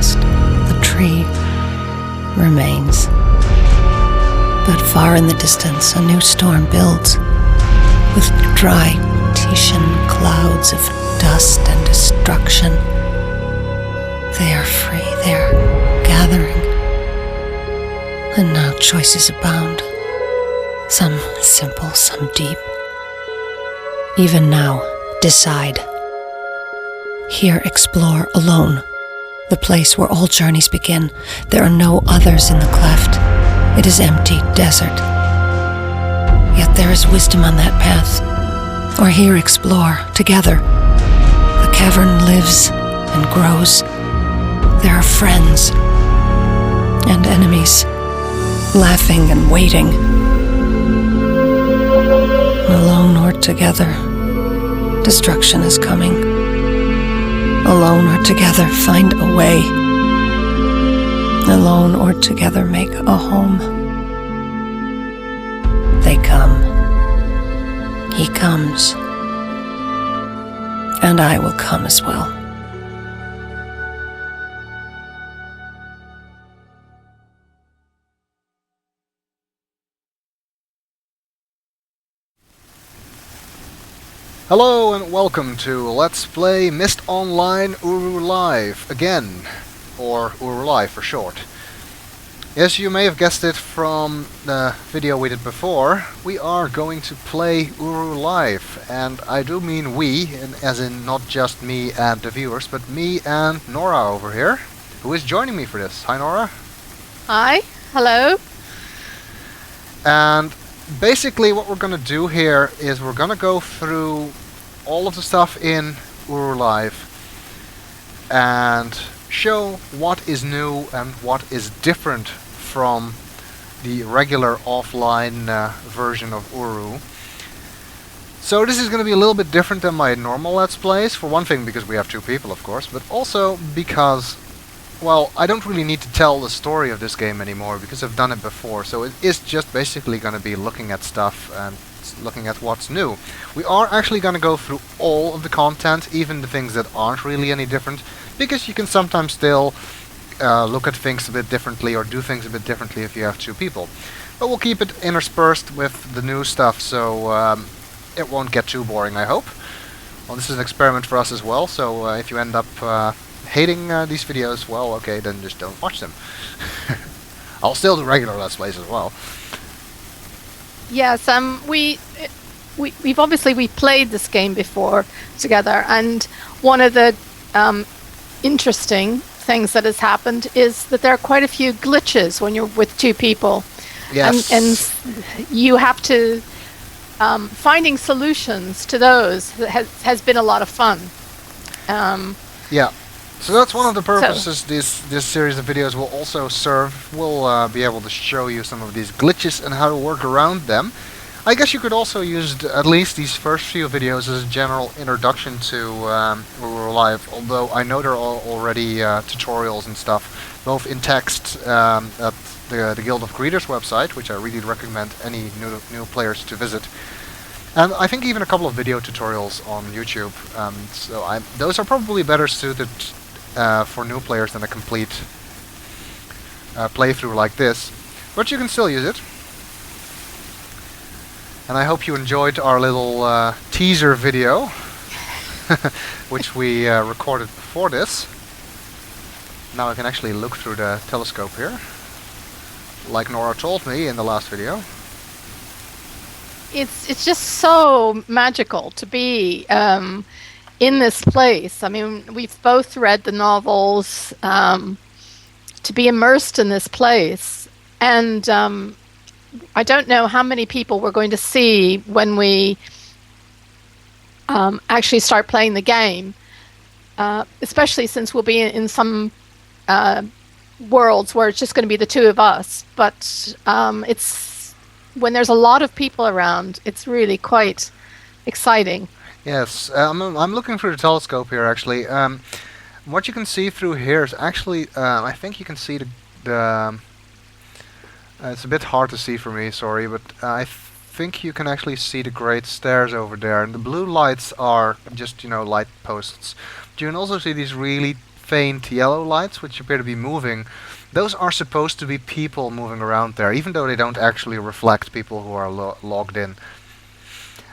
past, the tree remains. But far in the distance, a new storm builds, with dry Titian clouds of dust and destruction. They are free, they are gathering. And now choices abound. Some simple, some deep. Even now, decide. Here explore alone, the place where all journeys begin. There are no others in the cleft. It is empty desert. Yet there is wisdom on that path. Or here explore together. The cavern lives and grows. There are friends and enemies, laughing and waiting. Alone or together, destruction is coming. Alone or together, find a way. Alone or together, make a home. They come. He comes. And I will come as well. Hello and welcome to Let's Play Myst Online Uru Live again, or Uru Live for short. Yes, you may have guessed it from the video we did before, we are going to play Uru Live, and I do mean we, as in not just me and the viewers, but me and Nora over here, who is joining me for this. Hi Nora. Hi, hello. And basically what we're going to do here is we're going to go through all of the stuff in Uru Live and show what is new and what is different from the regular offline version of Uru. So this is going to be a little bit different than my normal Let's Plays, for one thing because we have two people of course, but also because, well, I don't really need to tell the story of this game anymore because I've done it before, so it is just basically going to be looking at stuff and looking at what's new. We are actually going to go through all of the content, even the things that aren't really any different, because you can sometimes still look at things a bit differently or do things a bit differently if you have two people. But we'll keep it interspersed with the new stuff, so it won't get too boring, I hope. Well, this is an experiment for us as well, so if you end up hating these videos, well, okay, then just don't watch them. I'll still do regular Let's Plays as well. Yes, we've obviously played this game before together, and one of the interesting things that has happened is that there are quite a few glitches when you're with two people. Yes. And you have to finding solutions to those has been a lot of fun. Yeah. So that's one of the purposes this series of videos will also serve. We'll be able to show you some of these glitches and how to work around them. I guess you could also use at least these first few videos as a general introduction to Uru Live, although I know there are already tutorials and stuff, both in text at the Guild of Greeters website, which I really recommend any new players to visit. And I think even a couple of video tutorials on YouTube. So those are probably better suited for new players than a complete playthrough like this. But you can still use it. And I hope you enjoyed our little teaser video, which we recorded before this. Now I can actually look through the telescope here, like Nora told me in the last video. It's just so magical to be in this place. I mean, we've both read the novels, to be immersed in this place, and I don't know how many people we're going to see when we actually start playing the game, especially since we'll be in some worlds where it's just going to be the two of us. But it's when there's a lot of people around, it's really quite exciting. Yes, I'm looking through the telescope here actually. What you can see through here is actually, I think you can see the it's a bit hard to see for me, sorry, but I think you can actually see the great stairs over there, and the blue lights are just, light posts. But you can also see these really faint yellow lights, which appear to be moving, those are supposed to be people moving around there, even though they don't actually reflect people who are logged in.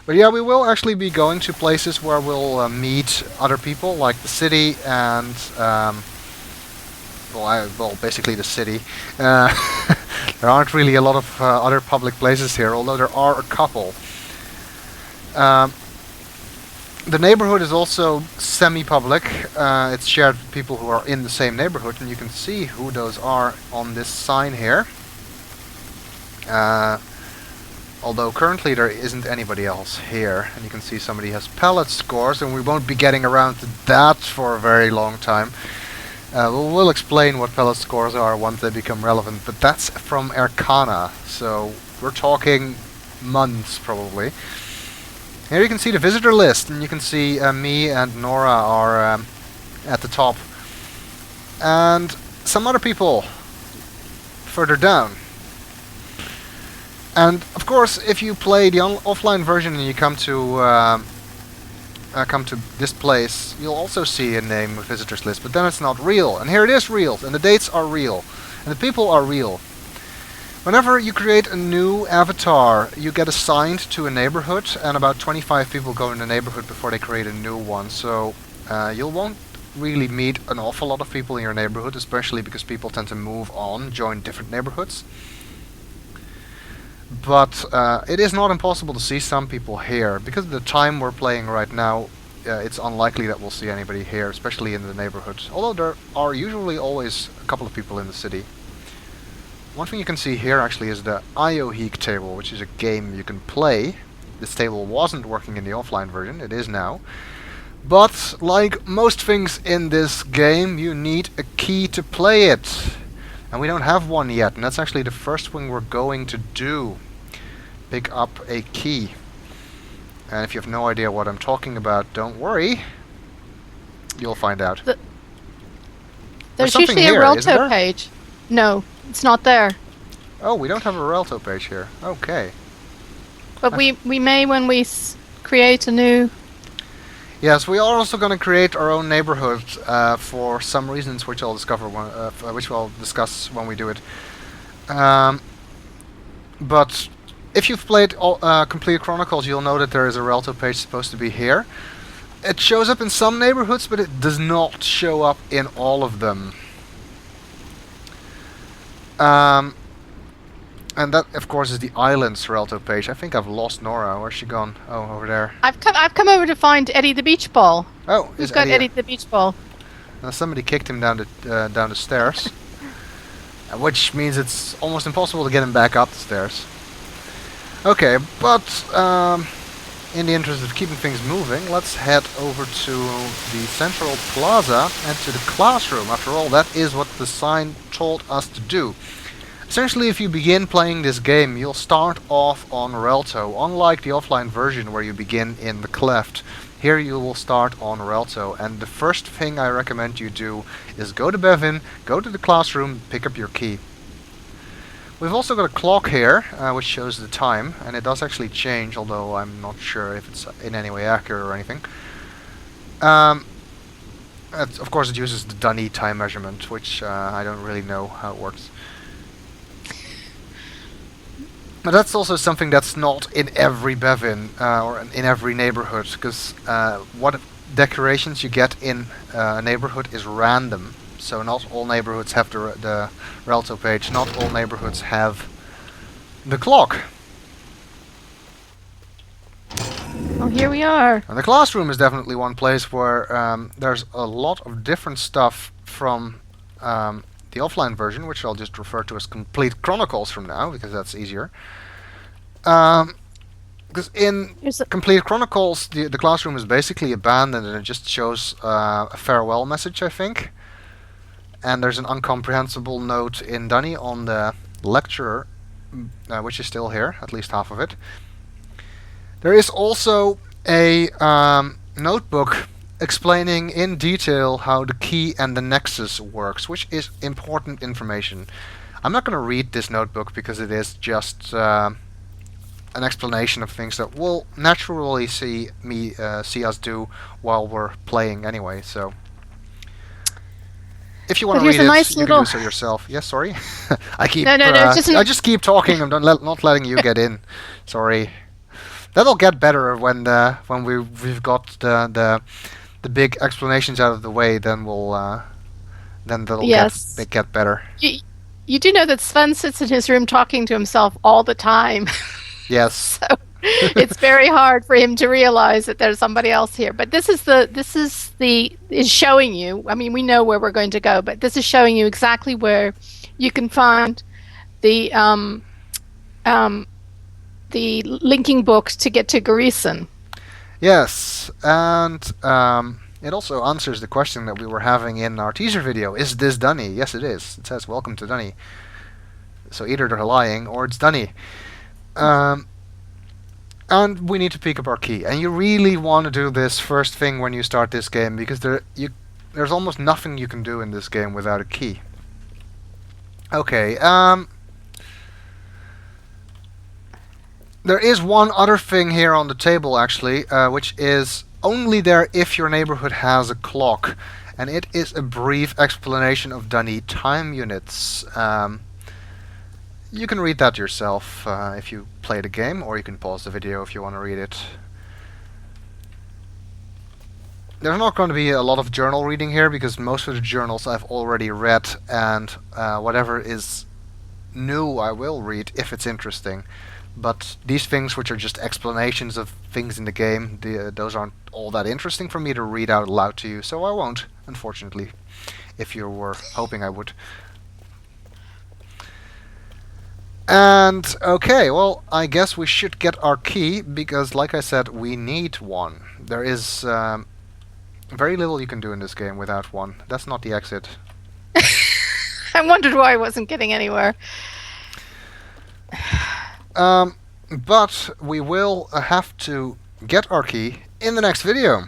But yeah, we will actually be going to places where we'll meet other people, like the city and, well, basically the city. There aren't really a lot of other public places here, although there are a couple. The neighborhood is also semi-public. It's shared with people who are in the same neighborhood, and you can see who those are on this sign here. Although currently there isn't anybody else here, and you can see somebody has pallet scores, and we won't be getting around to that for a very long time. We'll explain what pallet scores are once they become relevant, but that's from Arcana, so we're talking months probably. Here you can see the visitor list, and you can see me and Nora are at the top, and some other people further down. And of course, if you play the offline version and you come to this place, you'll also see a name of visitors list, but then it's not real. And here it is real, and the dates are real, and the people are real. Whenever you create a new avatar, you get assigned to a neighborhood, and about 25 people go in the neighborhood before they create a new one. So you won't really meet an awful lot of people in your neighborhood, especially because people tend to move on, join different neighborhoods. But it is not impossible to see some people here. Because of the time we're playing right now, it's unlikely that we'll see anybody here, especially in the neighborhood. Although there are usually always a couple of people in the city. One thing you can see here actually is the IOHeek table, which is a game you can play. This table wasn't working in the offline version, it is now. But like most things in this game, you need a key to play it. And we don't have one yet, and that's actually the first thing we're going to do. Pick up a key. And if you have no idea what I'm talking about, don't worry. You'll find out. There's usually a Relto page. No, it's not there. Oh, we don't have a Relto page here. Okay. But we may when we create a new... Yes, we are also going to create our own neighborhood for some reasons which I'll discuss when we do it. But if you've played Complete Chronicles, you'll know that there is a Relto page supposed to be here. It shows up in some neighborhoods, but it does not show up in all of them. And that, of course, is the Islands Relto page. I think I've lost Nora. Where's she gone? Oh, over there. I've come over to find Eddie the Beach Ball. Oh, who's got Eddie the Beach Ball? Somebody kicked him down the stairs, which means it's almost impossible to get him back up the stairs. Okay, but in the interest of keeping things moving, let's head over to the Central Plaza and to the classroom. After all, that is what the sign told us to do. Essentially, if you begin playing this game, you'll start off on Relto. Unlike the offline version where you begin in the cleft, here you will start on Relto. And the first thing I recommend you do is go to Bevin, go to the classroom, pick up your key. We've also got a clock here, which shows the time, and it does actually change, although I'm not sure if it's in any way accurate or anything. Of course, it uses the Dunny time measurement, which I don't really know how it works. But that's also something that's not in every Bevin or in every neighborhood, because what decorations you get in a neighborhood is random. So not all neighborhoods have the Relto page. Not all neighborhoods have the clock. Oh, here we are. And the classroom is definitely one place where there's a lot of different stuff from the offline version, which I'll just refer to as Complete Chronicles from now, because that's easier. Because in Complete Chronicles, the classroom is basically abandoned, and it just shows a farewell message, I think. And there's an incomprehensible note in Dunny on the lecturer, which is still here, at least half of it. There is also a notebook explaining in detail how the key and the nexus works, which is important information. I'm not going to read this notebook because it is just an explanation of things that we'll naturally see us do while we're playing anyway. So if you want But to here's read a it, nice you can little. do so yourself. Yes, sorry. I keep. No, just I just keep talking. I'm not letting you get in. Sorry. That'll get better when we've got the big explanations out of the way. Then that'll Yes. get better. You do know that Sven sits in his room talking to himself all the time. Yes. So it's very hard for him to realize that there's somebody else here. But is showing you. I mean, we know where we're going to go, but this is showing you exactly where you can find the the linking books to get to Garrison. Yes, and it also answers the question that we were having in our teaser video. Is this Dunny? Yes, it is. It says, welcome to Dunny. So either they're lying or it's Dunny. And we need to pick up our key. And you really want to do this first thing when you start this game, because there's almost nothing you can do in this game without a key. Okay, there is one other thing here on the table, actually, which is only there if your neighborhood has a clock. And it is a brief explanation of Dunny time units. You can read that yourself if you play the game, or you can pause the video if you want to read it. There's not going to be a lot of journal reading here, because most of the journals I've already read, and whatever is new I will read if it's interesting. But these things, which are just explanations of things in the game, those aren't all that interesting for me to read out loud to you, so I won't, unfortunately, if you were hoping I would. And, okay, well, I guess we should get our key, because, like I said, we need one. There is very little you can do in this game without one. That's not the exit. I wondered why I wasn't getting anywhere. But we will have to get our key in the next video.